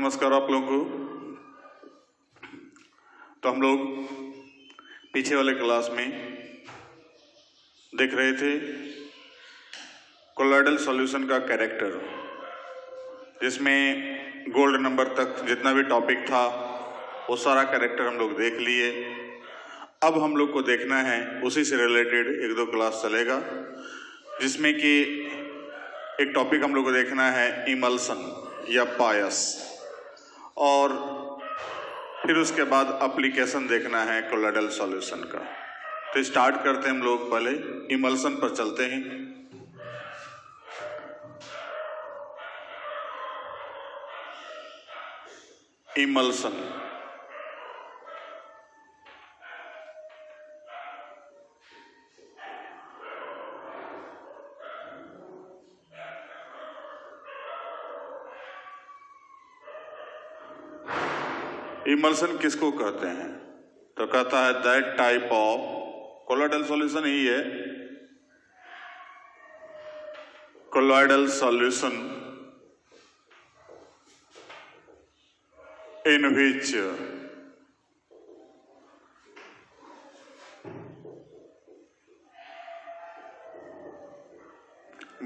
नमस्कार आप लोगों को। तो हम लोग पीछे वाले क्लास में देख रहे थे कोलॉइडल सॉल्यूशन का कैरेक्टर, जिसमें गोल्ड नंबर तक जितना भी टॉपिक था वो सारा कैरेक्टर हम लोग देख लिए। अब हम लोग को देखना है उसी से रिलेटेड एक दो क्लास चलेगा, जिसमें कि एक टॉपिक हम लोग को देखना है इमल्सन या पायस, और फिर उसके बाद एप्लीकेशन देखना है कोलॉइडल सॉल्यूशन का। तो स्टार्ट करते हैं हम लोग, पहले इमल्सन पर चलते हैं। इमल्सन इमल्सन किसको कहते हैं? तो कहता है that type of colloidal solution ही है, colloidal solution in which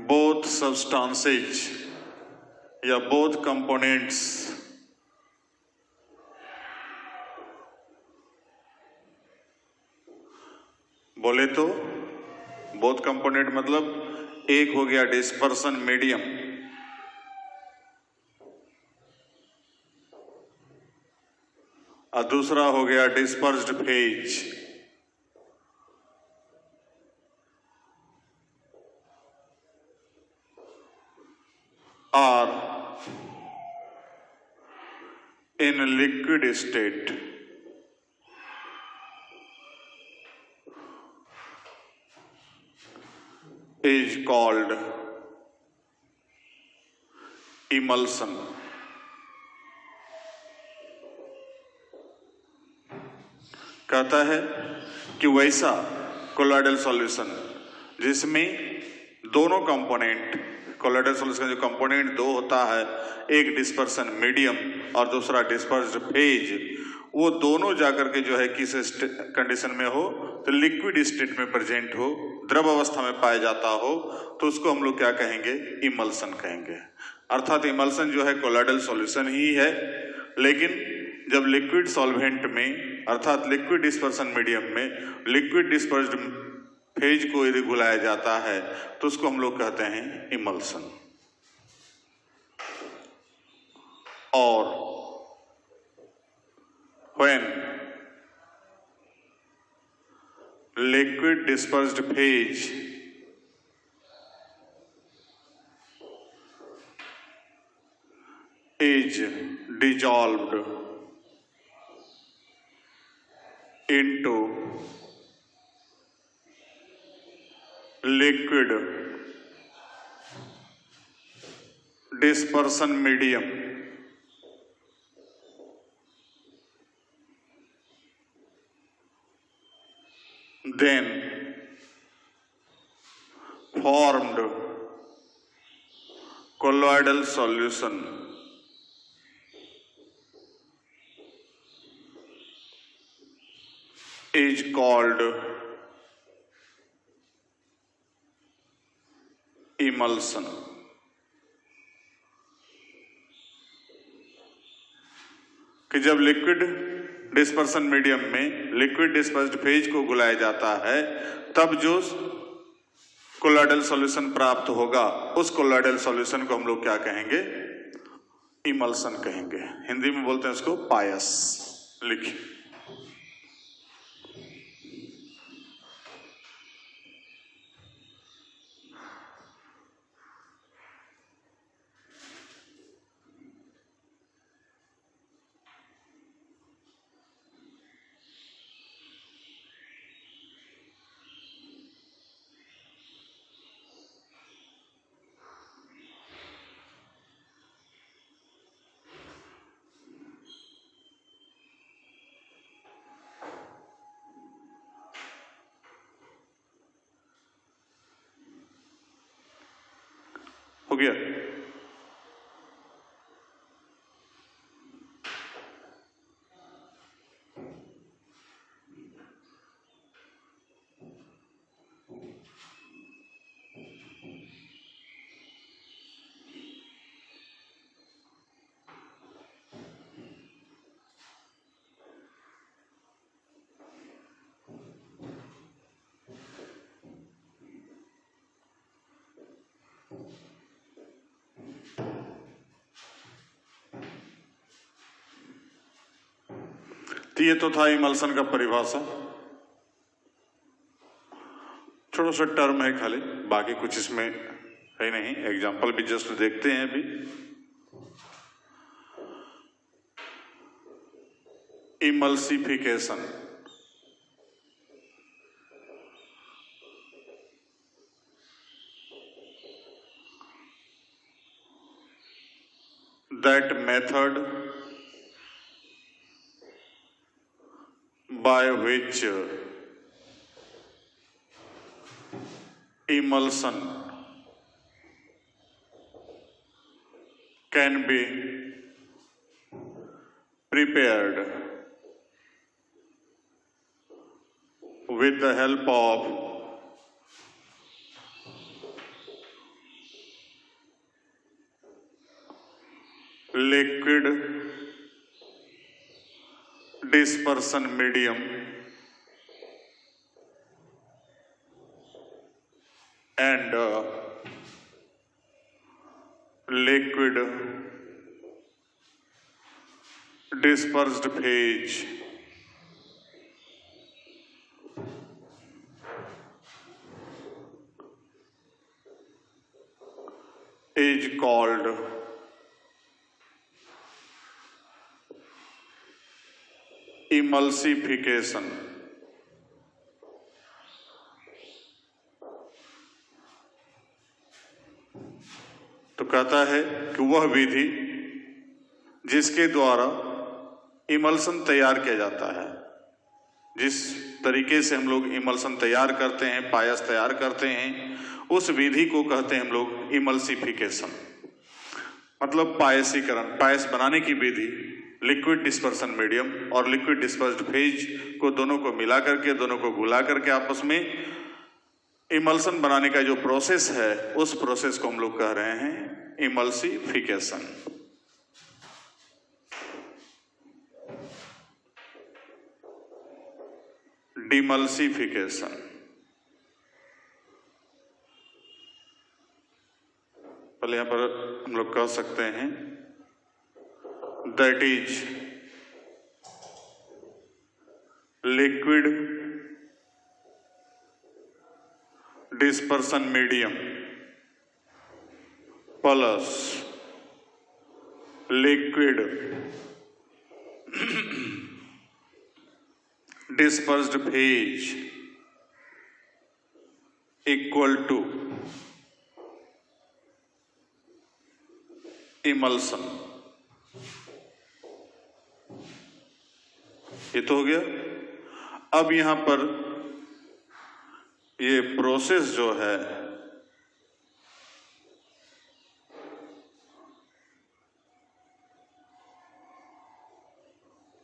both substances या both components बोले तो both component मतलब एक हो गया डिस्पर्सन मीडियम और दूसरा हो गया डिस्पर्स्ड फेज। और in liquid state is called emulsion. कहता है कि वैसा कोलॉइडल सॉल्यूशन जिसमें दोनों कंपोनेंट, कोलॉइडल सॉल्यूशन का जो कंपोनेंट दो होता है, एक डिस्पर्सन मीडियम और दूसरा डिस्पर्स्ड फेज, वो दोनों जाकर के जो है किस कंडीशन में हो, तो लिक्विड स्टेट में प्रेजेंट हो, द्रव अवस्था में पाया जाता हो, तो उसको हम लोग क्या कहेंगे? इमल्सन कहेंगे। अर्थात इमल्सन जो है कोलॉइडल सॉल्यूशन ही है, लेकिन जब लिक्विड सॉल्वेंट में अर्थात लिक्विड डिस्पर्सन मीडियम में लिक्विड डिस्पर्स्ड फेज को यदि घुलाया जाता है तो उसको हम लोग कहते हैं इमल्सन। और when liquid dispersed phase is dissolved into liquid dispersion medium, then formed colloidal solution is called emulsion। कि जब लिक्विड डिस्पर्सन मीडियम में लिक्विड डिस्पर्स्ड फेज को घुलाया जाता है, तब जो कोलॉइडल सॉल्यूशन प्राप्त होगा, उस कोलॉइडल सॉल्यूशन को हम लोग क्या कहेंगे? इमल्सन कहेंगे। हिंदी में बोलते हैं उसको पायस। लिखिए हो गया। तो ये तो था इमल्सन का परिभाषा, छोटा सा टर्म है खाली, बाकी कुछ इसमें है नहीं। एग्जाम्पल भी जस्ट देखते हैं अभी। Emulsification, that method by which emulsion can be prepared with the help of liquid dispersion medium and liquid dispersed phase is called emulsification. तो कहता है कि वह विधि जिसके द्वारा इमल्सन तैयार किया जाता है, जिस तरीके से हम लोग इमल्सन तैयार करते हैं, पायस तैयार करते हैं, उस विधि को कहते हैं हम लोग इमल्सिफिकेशन। मतलब पायसीकरण, पायस बनाने की विधि, लिक्विड डिस्पर्सन मीडियम और लिक्विड डिस्पर्स्ड फेज को दोनों को मिला करके, दोनों को घुला करके आपस में इमल्सन बनाने का जो प्रोसेस है, उस प्रोसेस को हम लोग कह रहे हैं इमल्सिफिकेशन। डिमल्सिफिकेशन, पहले यहां पर हम लोग कह सकते हैं that is liquid dispersion medium plus liquid dispersed phase equal to emulsion। ये तो हो गया। अब यहां पर ये प्रोसेस जो है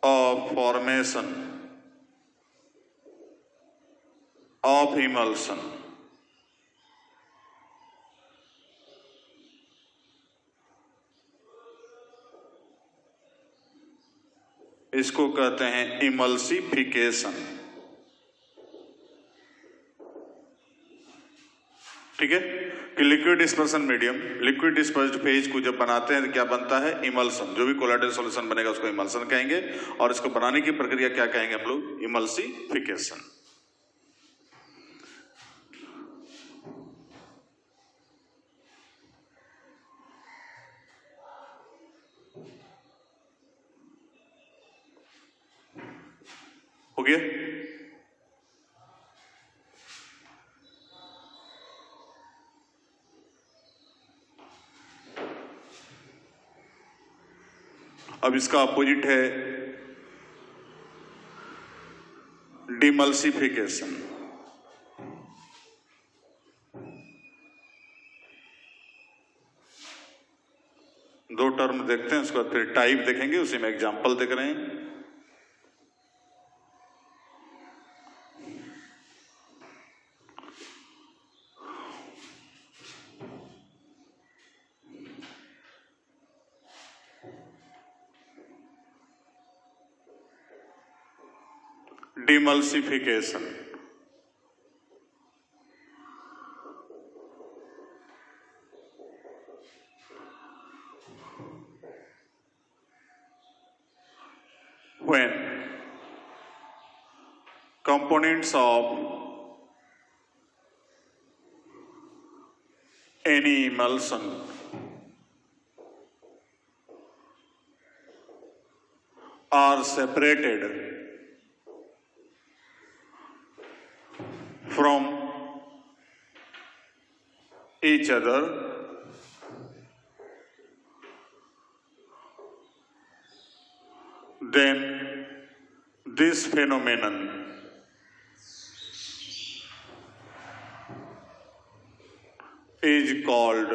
ऑफ फॉर्मेशन ऑफ इमल्सन, इसको कहते हैं इमल्सिफिकेशन। ठीक है कि liquid dispersion medium, liquid dispersed phase को जब बनाते हैं तो क्या बनता है, इमल्सन। जो भी कोलाइडल सॉल्यूशन बनेगा उसको इमल्सन कहेंगे, और इसको बनाने की प्रक्रिया क्या कहेंगे हम लोग, इमल्सिफिकेशन। हो गया। अब इसका अपोजिट है डिमल्सिफिकेशन। दो टर्म देखते हैं, उसका फिर टाइप देखेंगे, उसी में एग्जांपल देख रहे हैं। Demulsification, when components of any emulsion are separated from each other, then this phenomenon is called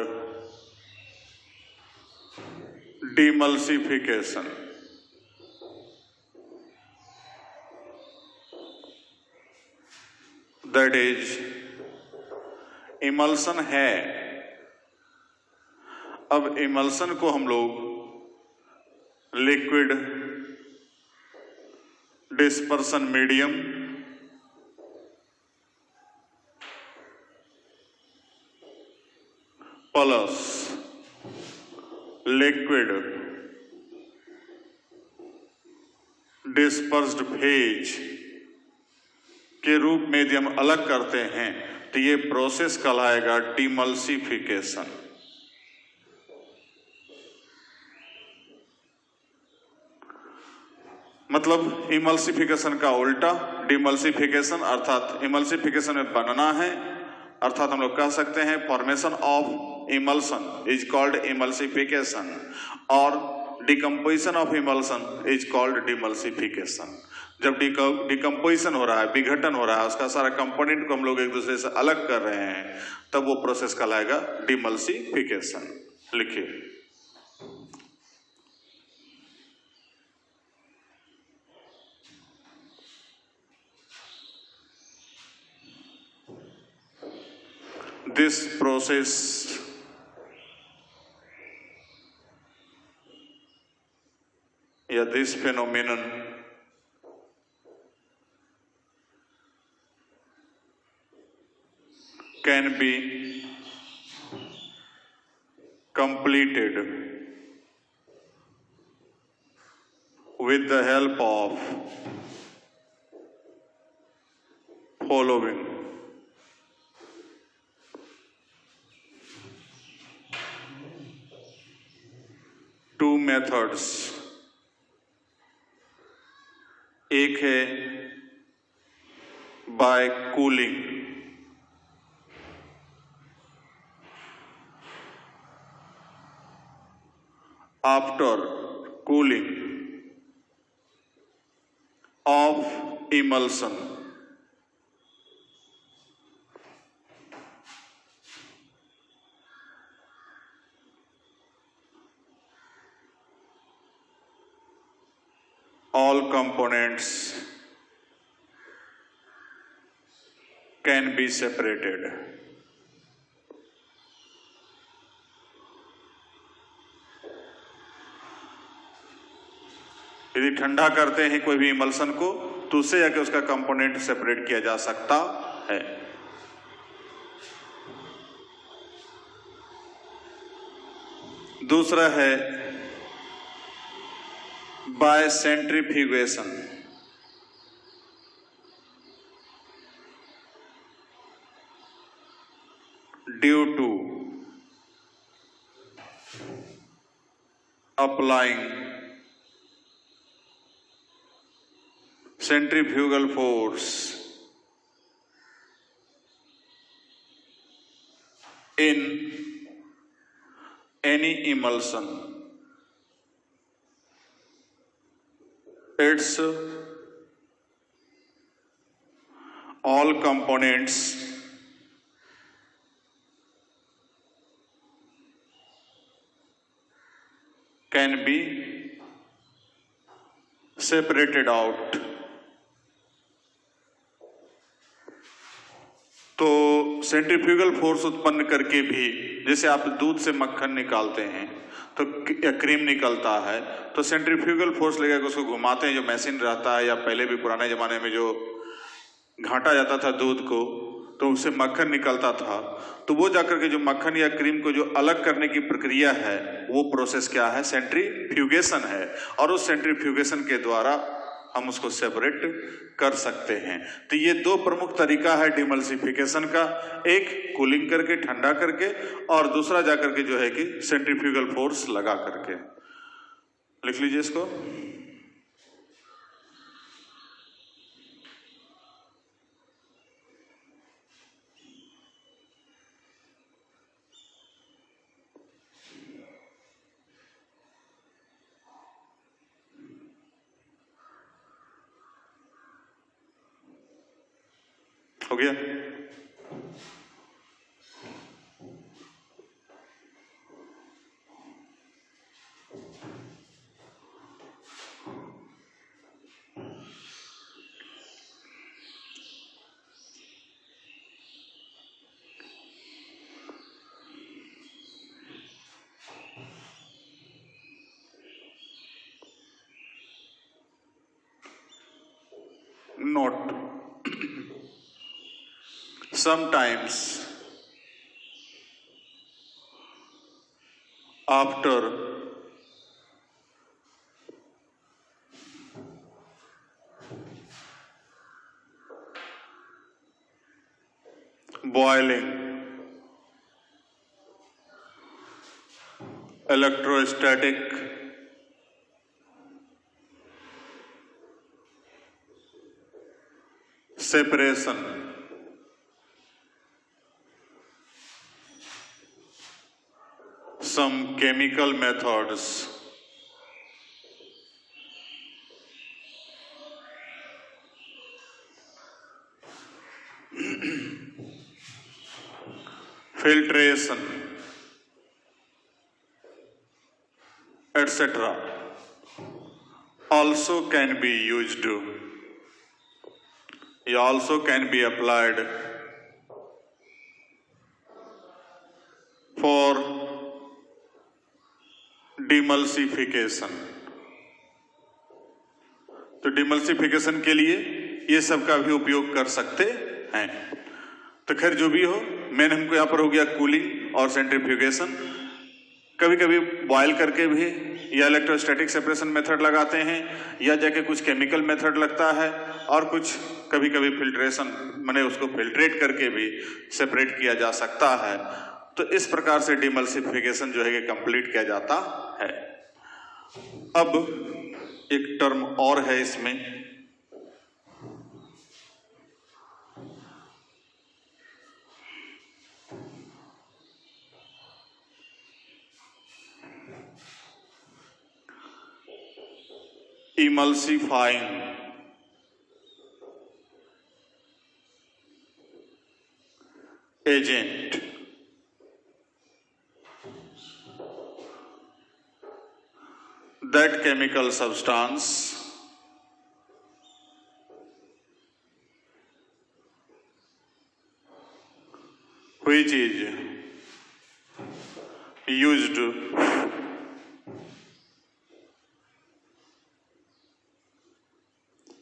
demulsification. That is, emulsion है। अब इमल्सन को हम लोग liquid dispersion medium plus liquid dispersed phase के रूप में यदि हम अलग करते हैं तो ये प्रोसेस कहलाएगा डिमल्सिफिकेशन। मतलब इमल्सिफिकेशन का उल्टा डिमल्सिफिकेशन, अर्थात इमल्सिफिकेशन में बनना है, अर्थात हम लोग कह सकते हैं formation of emulsion is called emulsification और decomposition of emulsion is called demulsification. जब डिकम्पोजिशन हो रहा है, विघटन हो रहा है, उसका सारा कंपोनेंट को हम लोग एक दूसरे से अलग कर रहे हैं, तब वो प्रोसेस कहलाएगा डिमल्सिफिकेशन। लिखिए, this process या this phenomenon can be completed with the help of following two methods। एक है by cooling, after cooling of emulsion all components can be separated। यदि ठंडा करते हैं कोई भी इमल्सन को तो उससे जाके उसका कंपोनेंट सेपरेट किया जा सकता है। दूसरा है by centrifugation. Due to applying centrifugal force in any emulsion, its all components can be separated out। तो सेंट्रीफ्यूगल फोर्स उत्पन्न करके भी, जैसे आप दूध से मक्खन निकालते हैं तो या क्रीम निकलता है तो सेंट्रीफ्यूगल फोर्स लेकर उसको घुमाते हैं, जो मशीन रहता है, या पहले भी पुराने जमाने में जो घाटा जाता था दूध को तो उससे मक्खन निकलता था, तो वो जाकर के जो मक्खन या क्रीम को जो अलग करने की प्रक्रिया है वो प्रोसेस क्या है? सेंट्रीफ्यूगेशन है। और उस सेंट्रीफ्यूगेशन के द्वारा हम उसको सेपरेट कर सकते हैं। तो ये दो प्रमुख तरीका है डिमल्सिफिकेशन का, एक कूलिंग करके ठंडा करके, और दूसरा जाकर के जो है कि सेंट्रीफ्यूगल फोर्स लगा करके। लिख लीजिए इसको। हो गया? Note. Sometimes after boiling, electrostatic separation some chemical methods filtration etc. also can be used. It also can be applied for डिमल्सिफिकेशन। तो डिमल्सिफिकेशन के लिए ये सब का भी उपयोग कर सकते हैं। तो खैर जो भी हो, मेन हमको यहाँ पर हो गया कूलिंग और सेंट्रीफ्यूगेशन। कभी कभी बॉयल करके भी या इलेक्ट्रोस्टैटिक सेपरेशन मेथड लगाते हैं, या जाके कुछ केमिकल मेथड लगता है, और कुछ कभी कभी फिल्ट्रेशन माने उसको फिल्ट्रेट करके भी सेपरेट किया जा सकता है। तो इस प्रकार से डिमल्सिफिकेशन जो है कि कंप्लीट किया जाता है। अब एक टर्म और है इसमें, emulsifying agent. That chemical substance which is used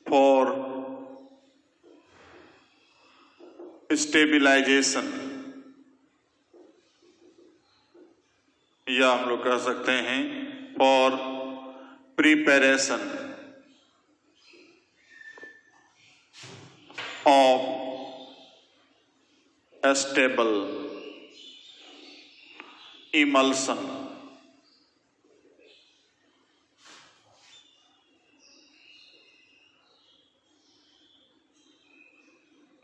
for stabilization, या हम लोग कह सकते हैं for preparation of a stable emulsion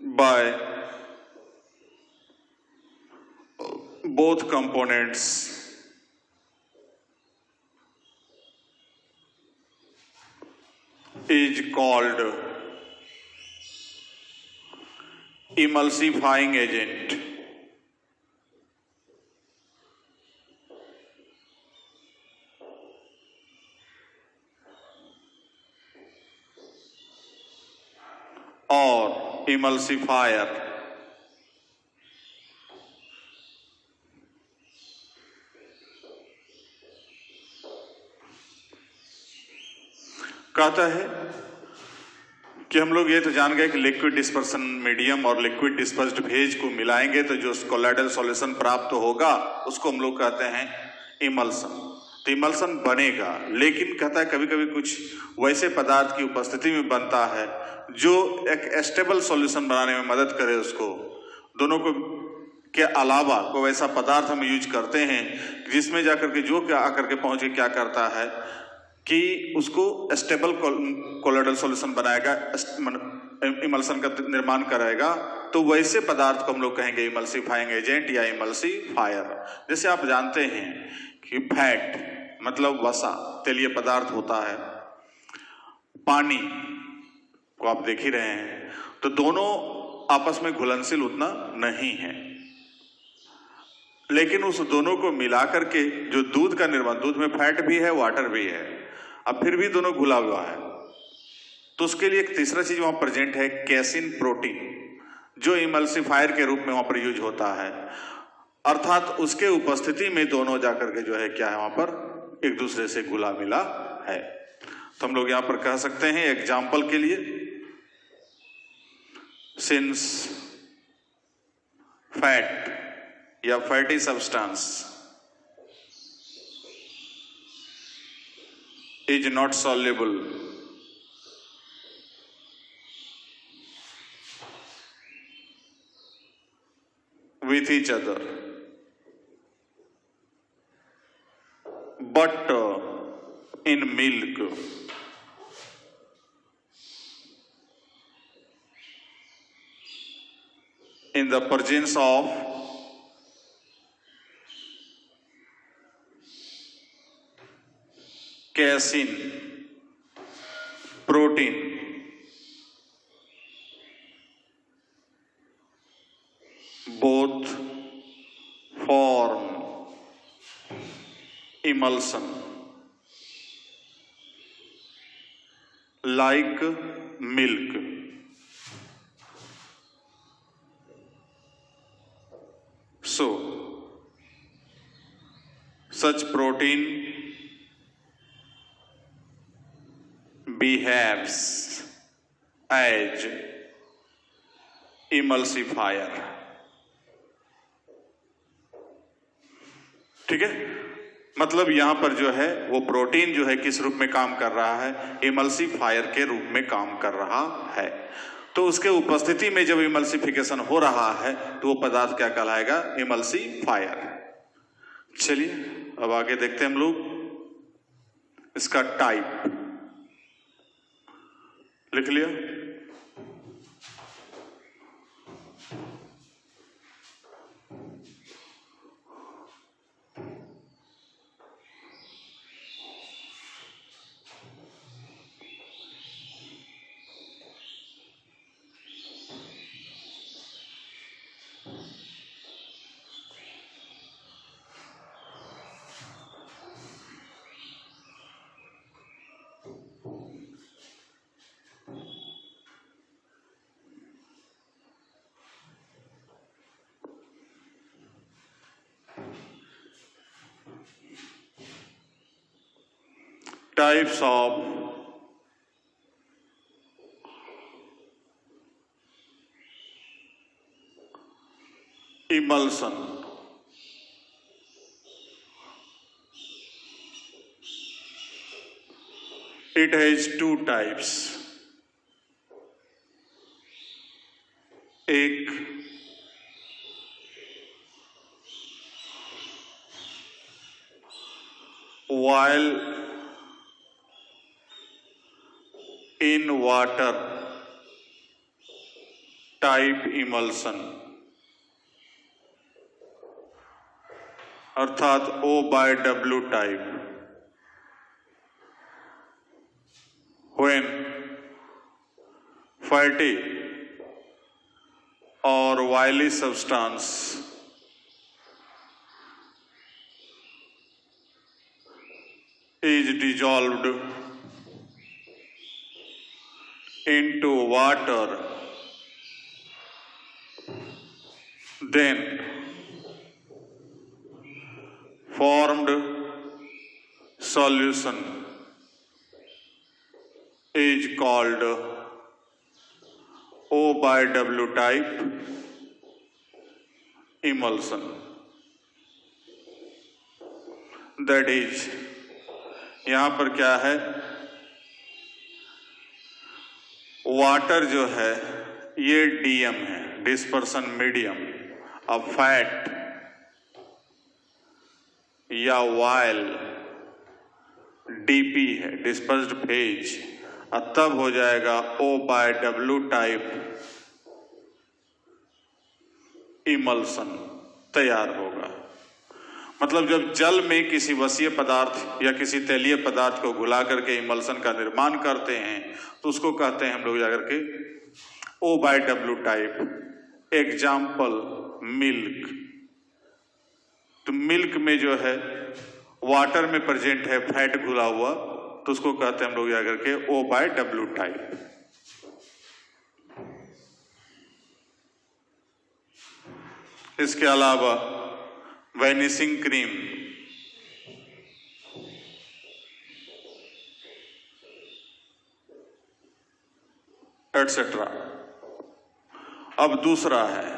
by both components is called emulsifying agent. or emulsifier. कहता है कि हम लोग ये तो जान गए कि लिक्विड डिस्पर्सन मीडियम और लिक्विड डिस्पर्स्ड फेज को मिलाएंगे तो जो कोलॉइडल सॉल्यूशन प्राप्त होगा उसको हम लोग कहते हैं इमल्सन। तो इमल्सन बनेगा, लेकिन कहता है कभी कभी कुछ वैसे पदार्थ की उपस्थिति में बनता है जो एक स्टेबल सॉल्यूशन बनाने में मदद करे उसको। दोनों को के अलावा कोई ऐसा पदार्थ हम यूज करते हैं जिसमें जाकर के जो क्या आकर के पहुंच के क्या करता है कि उसको स्टेबल कोलोइडल सॉल्यूशन बनाएगा, इमल्सन का निर्माण कराएगा। तो वैसे पदार्थ को हम लोग कहेंगे इमल्सिफाइंग एजेंट या इमल्सिफायर। जैसे आप जानते हैं कि फैट मतलब वसा तेलीय पदार्थ होता है, पानी को आप देख ही रहे हैं, तो दोनों आपस में घुलनशील उतना नहीं है, लेकिन उस दोनों को मिलाकर के जो दूध का निर्माण, दूध में फैट भी है वाटर भी है, अब फिर भी दोनों घुला हुआ है, तो उसके लिए एक तीसरा चीज वहां प्रेजेंट है कैसिन प्रोटीन, जो इमल्सिफायर के रूप में वहां पर यूज होता है। अर्थात उसके उपस्थिति में दोनों जाकर के जो है क्या है वहां पर एक दूसरे से घुला मिला है। तो हम लोग यहां पर कह सकते हैं एग्जाम्पल के लिए, सिंस फैट या fatty substance is not soluble with each other, but in milk in the presence of casein protein both form emulsion like milk. So such protein behaves as emulsifier. ठीक है, मतलब यहां पर जो है वो प्रोटीन जो है किस रूप में काम कर रहा है, इमल्सिफायर के रूप में काम कर रहा है। तो उसके उपस्थिति में जब इमल्सिफिकेशन हो रहा है तो वो पदार्थ क्या कहलाएगा, इमल्सिफायर। चलिए अब आगे देखते हैं हम लोग इसका टाइप। लिख लिया, types of emulsion. It has two types. एक while in water type emulsion, अर्थात O/W type. When fatty or oily substance is dissolved into water, then formed solution is called O/W type emulsion. That is यहां पर क्या है, water जो है ये DM है, डिस्पर्सन मीडियम। अब फैट या वायल डीपी है, डिस्पर्स्ड फेज। अब तब हो जाएगा O/W टाइप इमल्सन तैयार होगा। मतलब जब जल में किसी वसीय पदार्थ या किसी तैलीय पदार्थ को घुला करके इमल्सन का निर्माण करते हैं तो उसको कहते हैं हम लोग जाकर के O/W टाइप। Example milk. तो मिल्क में जो है वाटर में प्रेजेंट है फैट घुला हुआ, तो उसको कहते हैं हम लोग जाकर के O/W टाइप। इसके अलावा वैनिशिंग क्रीम, एटसेट्रा। अब दूसरा है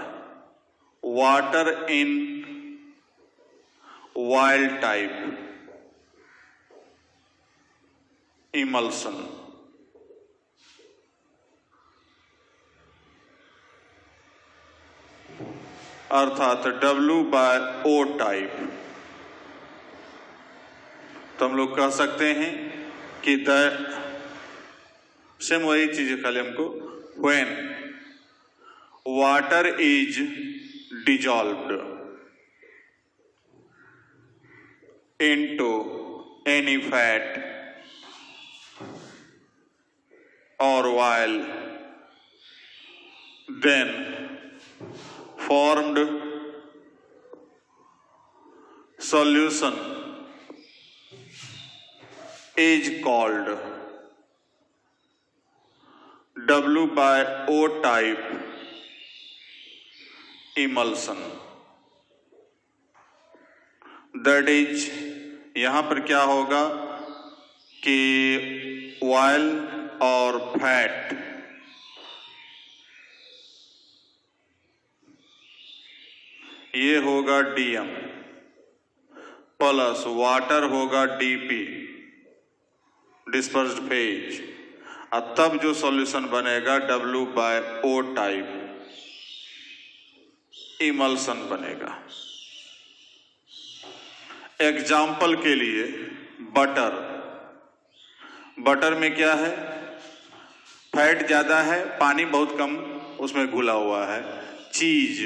water in wild type emulsion. अर्थात W/O टाइप। तो हम लोग कह सकते हैं कि सेम वही चीज खाली हमको, when water is dissolved into any fat or oil, then formed solution is called W/O type emulsion। That is, यहां पर क्या होगा कि ऑयल और फैट ये होगा डीएम प्लस वाटर होगा डीपी, डिस्पर्स्ड फेज। और तब जो सॉल्यूशन बनेगा W/O टाइप इमल्सन बनेगा। एग्जाम्पल के लिए बटर। बटर में क्या है, फैट ज्यादा है, पानी बहुत कम उसमें घुला हुआ है। चीज,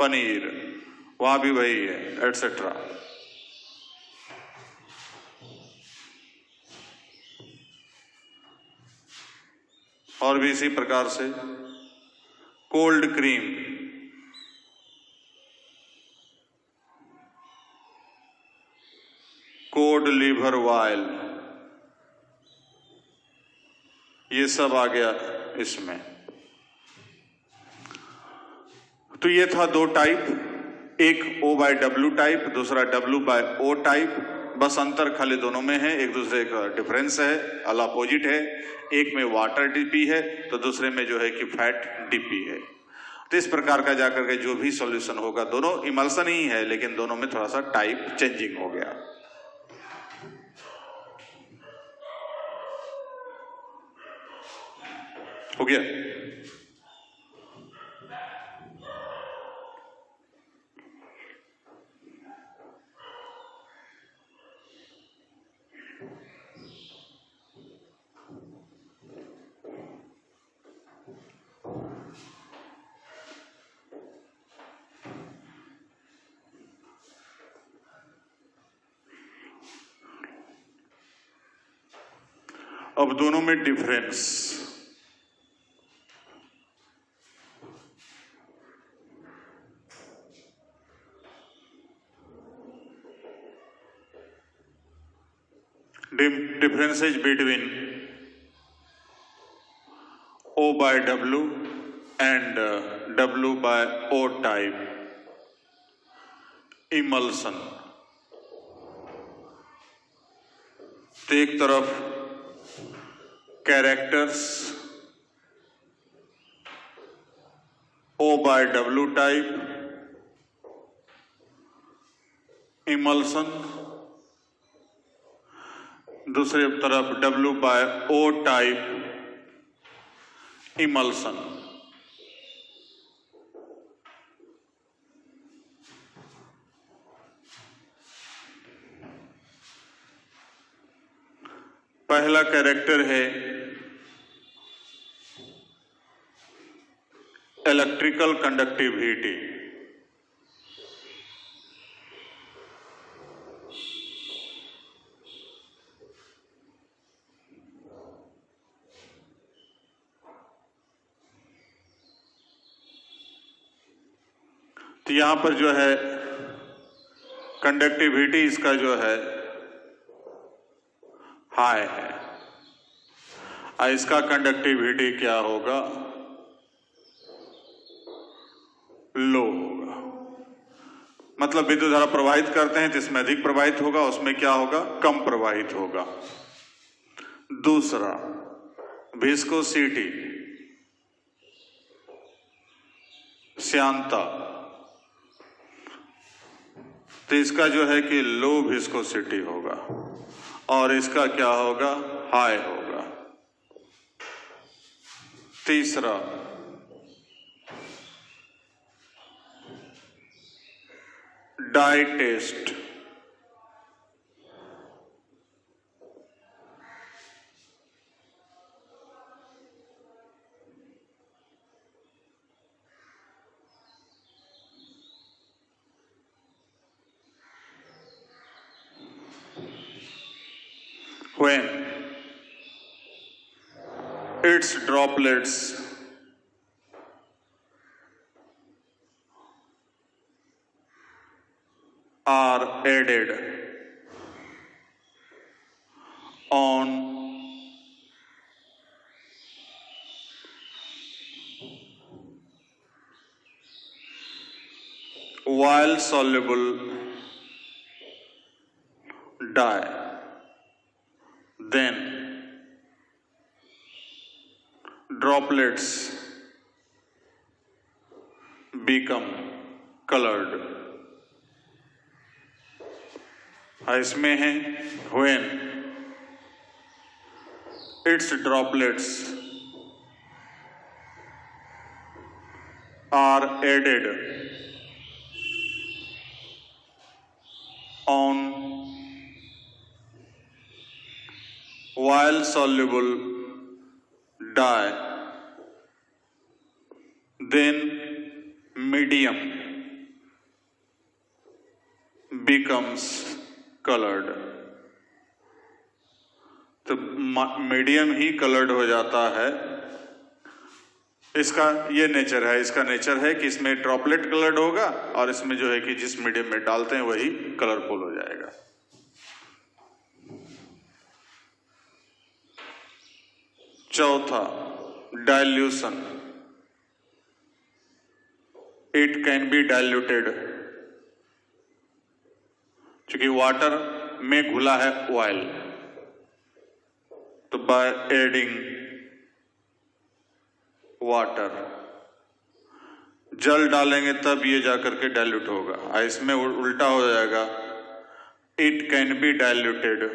पनीर, वहां भी वही है, एटसेट्रा। और भी इसी प्रकार से cold cream, code liver oil, ये सब आ गया इसमें। तो ये था दो टाइप, एक O/W टाइप, दूसरा W/O टाइप। बस अंतर खाली दोनों में है, एक दूसरे का डिफरेंस है, अल अपोजिट है। एक में वाटर डीपी है तो दूसरे में जो है कि फैट डीपी है। तो इस प्रकार का जाकर के जो भी सॉल्यूशन होगा, दोनों इमल्सन ही है लेकिन दोनों में थोड़ा सा टाइप चेंजिंग हो गया। हो गया। अब दोनों में difference, differences between O/W and W/O type emulsion। तो एक तरफ कैरेक्टर्स O/W टाइप इमल्सन दूसरी तरफ W/O टाइप इमल्सन। पहला कैरेक्टर है इलेक्ट्रिकल कंडक्टिविटी। तो यहां पर जो है कंडक्टिविटी इसका जो है हाई है और इसका कंडक्टिविटी क्या होगा, लो होगा। मतलब विद्युत धारा प्रवाहित करते हैं तो इसमें अधिक प्रवाहित होगा, उसमें क्या होगा, कम प्रवाहित होगा। दूसरा विस्कोसिटी, श्यानता, तो इसका जो है कि लो विस्कोसिटी होगा और इसका क्या होगा, हाई होगा। तीसरा dye test, when its droplets are added on oil soluble dye, then droplets become colored। इसमें है when its droplets are added on oil soluble dye, then medium becomes colored। तो मीडियम ही कलर्ड हो जाता है। इसका ये नेचर है, इसका नेचर है कि इसमें ड्रॉपलेट कलर्ड होगा और इसमें जो है कि जिस मीडियम में डालते हैं वही कलरफुल हो जाएगा। चौथा dilution, it can be diluted, क्योंकि वाटर में घुला है ऑयल, तो बाय एडिंग वाटर, जल डालेंगे तब ये जाकर के डाइल्यूट होगा। इसमें उल्टा हो जाएगा, it can be diluted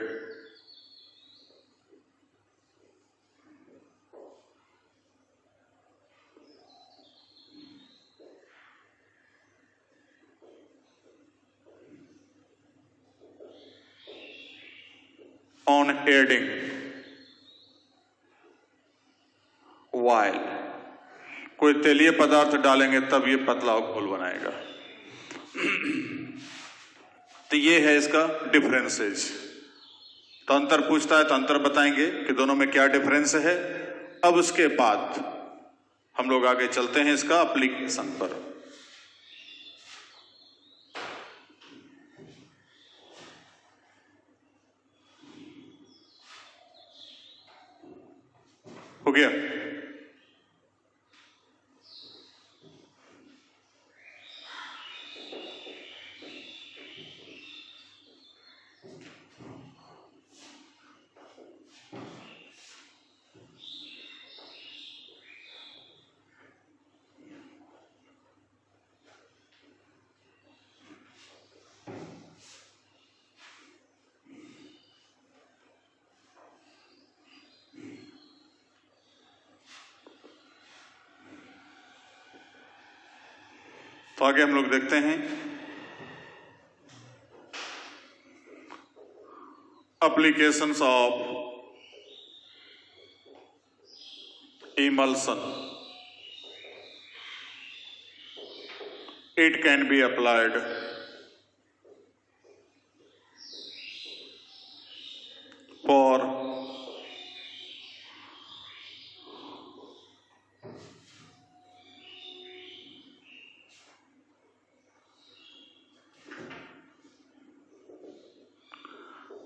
on adding while. कोई तेलीय पदार्थ डालेंगे तब ये पतला घोल बनाएगा। तो ये है इसका डिफरेंसेज। तो अंतर पूछता है तो अंतर बताएंगे कि दोनों में क्या डिफरेंस है। अब उसके बाद हम लोग आगे चलते हैं इसका एप्लीकेशन पर। हो गया? तो आगे हम लोग देखते हैं applications of emulsion. It can be applied for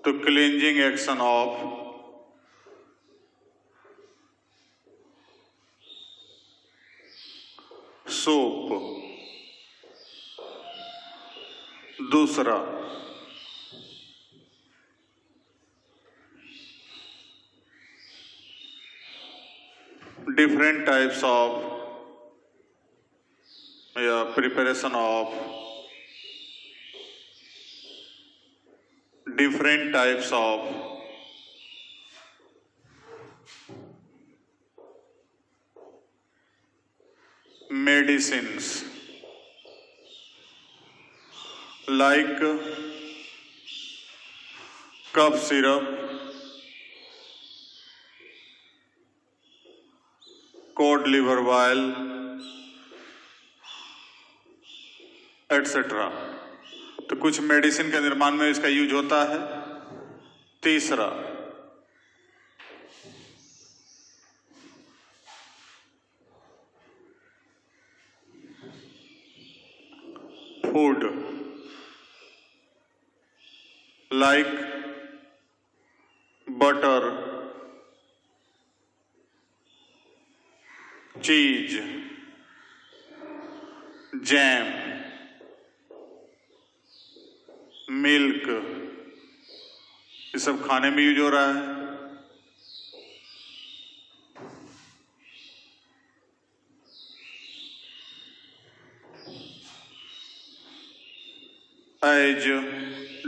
the cleansing action of soap. दूसरा, different types of preparation of different types of medicines like cough syrup, cod liver oil, etc. तो कुछ मेडिसिन के निर्माण में इसका यूज होता है। तीसरा, food like butter, cheese, jam, milk, ये सब खाने में यूज हो रहा है। As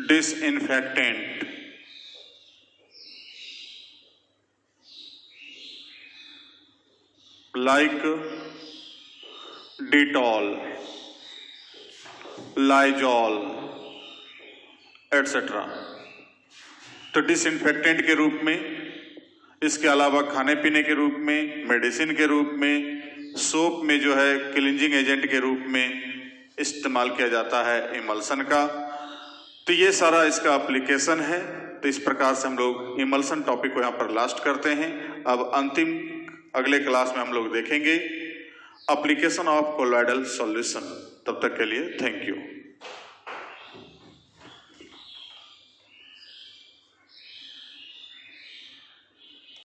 disinfectant like Dettol, Lysol, etc. तो डिसइंफेक्टेंट के रूप में, इसके अलावा खाने पीने के रूप में, मेडिसिन के रूप में, सोप में जो है क्लींजिंग एजेंट के रूप में इस्तेमाल किया जाता है इमल्सन का। तो ये सारा इसका एप्लीकेशन है। तो इस प्रकार से हम लोग इमल्सन टॉपिक को यहाँ पर लास्ट करते हैं। अब अंतिम अगले क्लास में हम लोग देखेंगे एप्लीकेशन ऑफ कोलॉइडल सॉल्यूशन। तब तक के लिए थैंक यू।